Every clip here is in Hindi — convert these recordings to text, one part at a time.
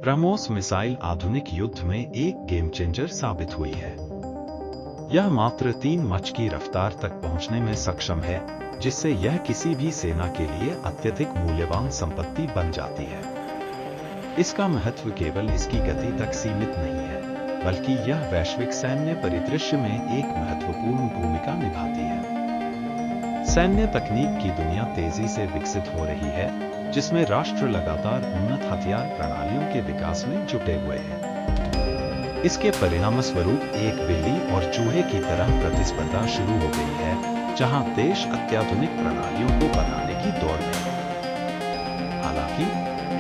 ब्रह्मोस मिसाइल आधुनिक युद्ध में एक गेम चेंजर साबित हुई है। यह मात्र 3 मच की रफ्तार तक पहुंचने में सक्षम है, जिससे यह किसी भी सेना के लिए अत्यधिक मूल्यवान संपत्ति बन जाती है। इसका महत्व केवल इसकी गति तक सीमित नहीं है, बल्कि यह वैश्विक सैन्य परिदृश्य में एक महत्वपूर्ण भूमिका निभाती है। सैन्य तकनीक की दुनिया तेजी से विकसित हो रही है, जिसमें राष्ट्र लगातार उन्नत हथियार प्रणालियों के विकास में जुटे हुए हैं। इसके परिणामस्वरूप एक बिल्ली और चूहे की तरह प्रतिस्पर्धा शुरू हो गई है, जहां देश अत्याधुनिक प्रणालियों को बनाने की दौड़ में है। हालांकि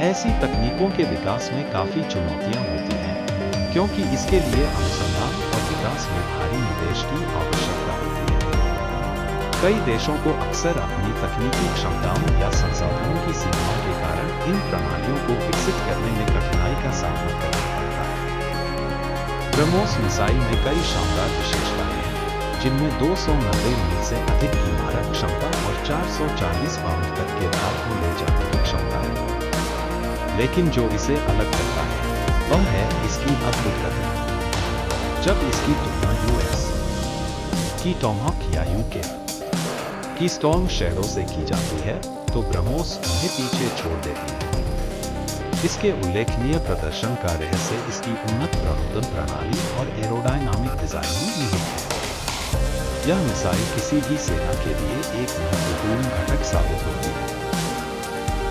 ऐसी तकनीकों के विकास में काफी चुनौतियां होती हैं, क्योंकि इसके लिए अनुसंधान और विकास में भारी निवेश की आवश्यकता होती है। कई देशों को अक्सर अपनी तकनीकी क्षमताओं या संसाधनों की सीमाओं के कारण इन प्रणालियों को विकसित करने में कठिनाई का सामना करना पड़ता है। ब्रह्मोस मिसाइल में कई शानदार विशेषताएं हैं, जिनमें 290 मील से अधिक की मारक क्षमता और 440 पाउंड तक के भार को ले जाने की क्षमता है। लेकिन जो इसे अलग करता है वह है इसकी अद्भुत गति। जब इसकी तुलना यूएस की टॉमहॉक या यूके की स्टॉर्म शैडो से की जाती है, तो ब्रह्मोस उन्हें पीछे छोड़ देती है। इसके उल्लेखनीय प्रदर्शन का रहस्य इसकी उन्नत प्रबंधन प्रणाली और एरोडायनामिक डिजाइन में निहित है। यह मिसाइल किसी भी सेना के लिए एक महत्वपूर्ण घटक साबित होती है।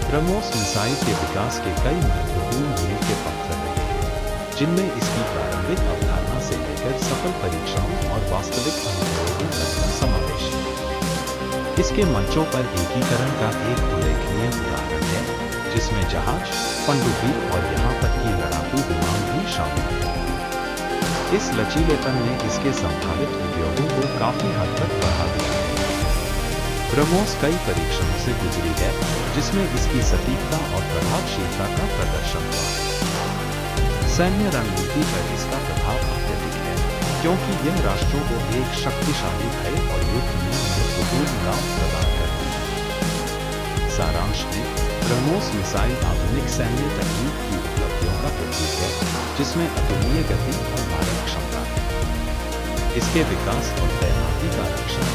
ब्रह्मोस मिसाइल के विकास के कई महत्वपूर्ण मील के पत्थर रहे हैं, जिनमें इसकी प्रारंभिक अवधारणा से लेकर सफल परीक्षणों और वास्तविक अनुप्रयोगों तक का समावेश है। इसके मंचों पर एकीकरण का एक उल्लेखनीय उदाहरण है, जिसमें जहाज, पनडुब्बी और यहां तक कि लड़ाकू विमान भी शामिल है। इस लचीलेपन ने इसके संभावित उपयोगों को काफी हद तक बढ़ा दिया है। ब्रह्मोस कई परीक्षणों से गुजरी है, जिसमें इसकी सटीकता और प्रभावशीलता का प्रदर्शन हुआ। सैन्य रणनीति पर इसका प्रभाव अत्यधिक है, क्योंकि यह राष्ट्रों को एक शक्तिशाली भय और युद्ध में महत्वपूर्ण लाभ प्रदान करती है। सारांश में, ब्रह्मोस मिसाइल आधुनिक सैन्य तकनीक की उपलब्धियों का प्रतीक है, जिसमें अतुलनीय गति और मारक क्षमता है। इसके विकास और तैनाती का लक्ष्य